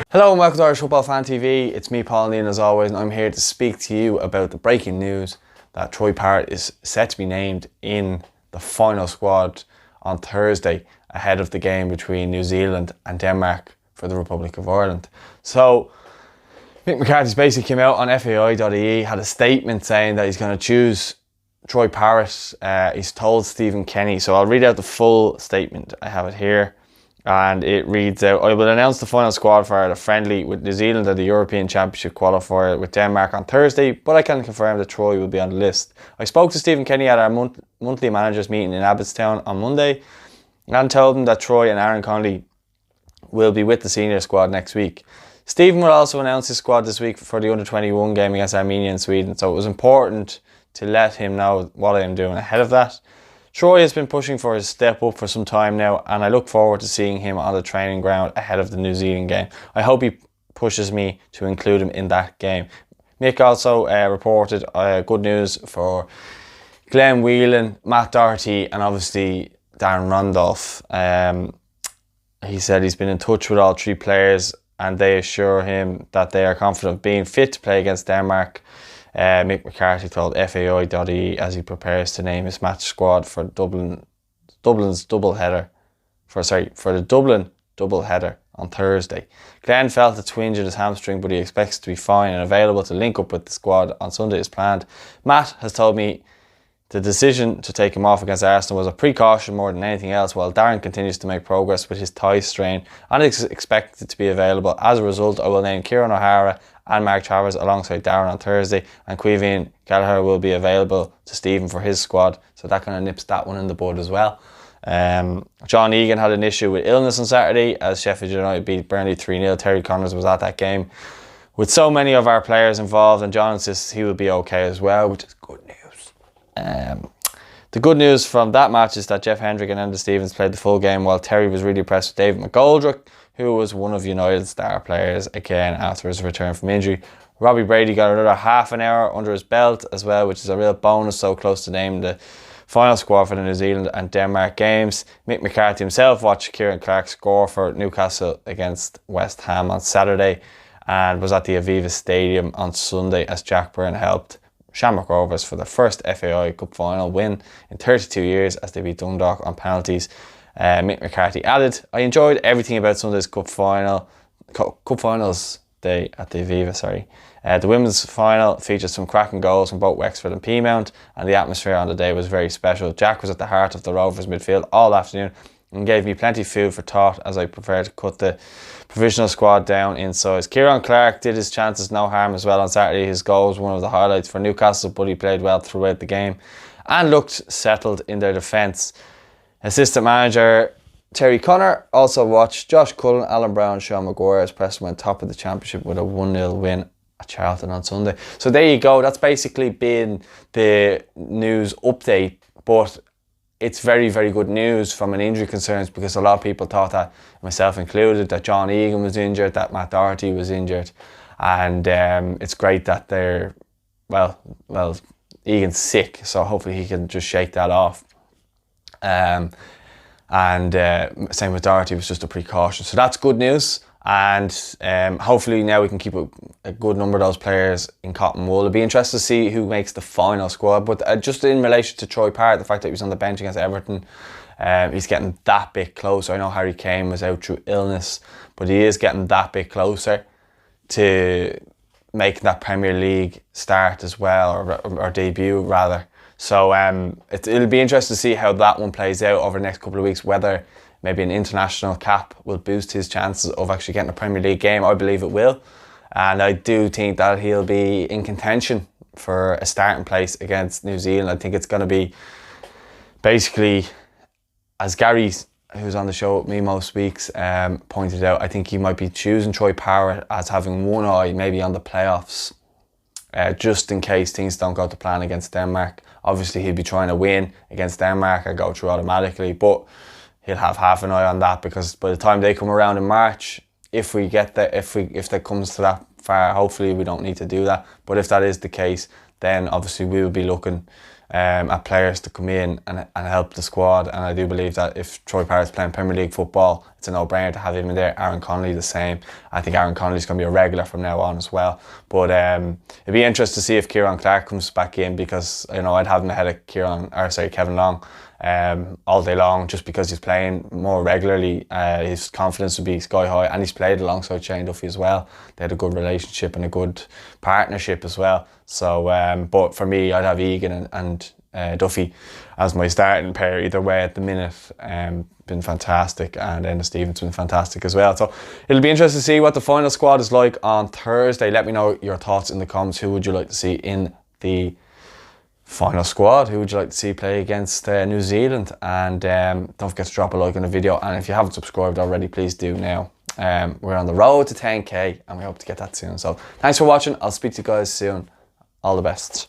Hello and welcome to Irish Football Fan TV. It's me, Paul Neal, as always, and I'm here to speak to you about the breaking news that Troy Parrott is set to be named in the final squad on Thursday ahead of the game between New Zealand and Denmark for the Republic of Ireland. So, Mick McCarthy's basically came out on FAI.ie, had a statement saying that he's going to choose Troy Parrott. He's told Stephen Kenny. So I'll read out the full statement. I have it here. And it reads out, I will announce the final squad for the friendly with New Zealand at the European Championship qualifier with Denmark on Thursday, but I can confirm that Troy will be on the list. I spoke to Stephen Kenny at our monthly managers meeting in Abbottstown on Monday and told him that Troy and Aaron Connolly will be with the senior squad next week. Stephen will also announce his squad this week for the under-21 game against Armenia and Sweden, so it was important to let him know what I am doing ahead of that. Troy has been pushing for his step up for some time now, and I look forward to seeing him on the training ground ahead of the New Zealand game. I hope he pushes me to include him in that game. Mick also reported good news for Glenn Whelan, Matt Doherty, and obviously Darren Randolph. He said he's been in touch with all three players and they assure him that they are confident of being fit to play against Denmark. Mick McCarthy told FAI.ie as he prepares to name his match squad for Dublin's doubleheader. For the Dublin doubleheader on Thursday. Glenn felt a twinge in his hamstring, but he expects to be fine and available to link up with the squad on Sunday as planned. Matt has told me the decision to take him off against Arsenal was a precaution more than anything else, while Darren continues to make progress with his thigh strain and is expected to be available. As a result, I will name Kieran O'Hara and Mark Travers alongside Darren on Thursday, and Caoimhín Gallagher will be available to Stephen for his squad, so that kind of nips that one in the bud as well. John Egan had an issue with illness on Saturday as Sheffield United beat Burnley 3-0. Terry Connors was at that game with so many of our players involved, and John insists he will be okay as well, which is good news. The good news from that match is that Jeff Hendrick and Enda Stevens played the full game, while Terry was really impressed with David McGoldrick, who was one of United's star players again after his return from injury. Robbie Brady got another half an hour under his belt as well, which is a real bonus, so close to naming the final squad for the New Zealand and Denmark games. Mick McCarthy himself watched Kieran Clark score for Newcastle against West Ham on Saturday and was at the Aviva Stadium on Sunday as Jack Byrne helped Shamrock Rovers for their first FAI Cup final win in 32 years as they beat Dundalk on penalties. Mick McCarthy added, I enjoyed everything about Sunday's Cup Finals day at the Aviva. The women's final featured some cracking goals from both Wexford and Peamount, and the atmosphere on the day was very special. Jack was at the heart of the Rovers midfield all afternoon and gave me plenty of food for thought as I prepared to cut the provisional squad down in size. Kieran Clark did his chances no harm as well on Saturday. His goal was one of the highlights for Newcastle, but he played well throughout the game and looked settled in their defence. Assistant manager Terry Connor also watched Josh Cullen, Alan Brown and Sean Maguire as Preston went top of the championship with a 1-0 win at Charlton on Sunday. So there you go. That's basically been the news update, but it's very, very good news from an injury concerns, because a lot of people thought that, myself included, that John Egan was injured, that Matt Doherty was injured, and it's great that they're, well, Egan's sick, so hopefully he can just shake that off. Same with Doherty, was just a precaution, so that's good news. And hopefully now we can keep a good number of those players in cotton wool. It'll be interesting to see who makes the final squad. But just in relation to Troy Parrott, the fact that he was on the bench against Everton, he's getting that bit closer. I know Harry Kane was out through illness, but he is getting that bit closer to making that Premier League start as well, or debut rather. So it'll be interesting to see how that one plays out over the next couple of weeks, whether maybe an international cap will boost his chances of actually getting a Premier League game. I believe it will. And I do think that he'll be in contention for a starting place against New Zealand. I think it's going to be basically, as Gary, who's on the show with me most weeks, pointed out, I think he might be choosing Troy Parrott as having one eye maybe on the playoffs, just in case things don't go to plan against Denmark. Obviously he'll be trying to win against Denmark and go through automatically, but he'll have half an eye on that, because by the time they come around in March, if that comes to that far, hopefully we don't need to do that. But if that is the case, then obviously we will be looking at players to come in and help the squad. And I do believe that if Troy Parrott's playing Premier League football, it's a no-brainer to have him in there. Aaron Connolly the same. I think Aaron Connolly's going to be a regular from now on as well. But it'd be interesting to see if Kieran Clark comes back in, because I'd have him ahead of Kevin Long all day long, just because he's playing more regularly. His confidence would be sky high, and he's played alongside Shane Duffy as well. They had a good relationship and a good partnership as well. So but for me, I'd have Egan and Duffy as my starting pair either way at the minute. Been fantastic, and then Stephen's been fantastic as well. So it'll be interesting to see what the final squad is like on Thursday. Let me know your thoughts in the comments. Who would you like to see in the final squad? Who would you like to see play against New Zealand? And don't forget to drop a like on the video, and if you haven't subscribed already, please do now. We're on the road to 10k, and we hope to get that soon. So thanks for watching. I'll speak to you guys soon. All the best.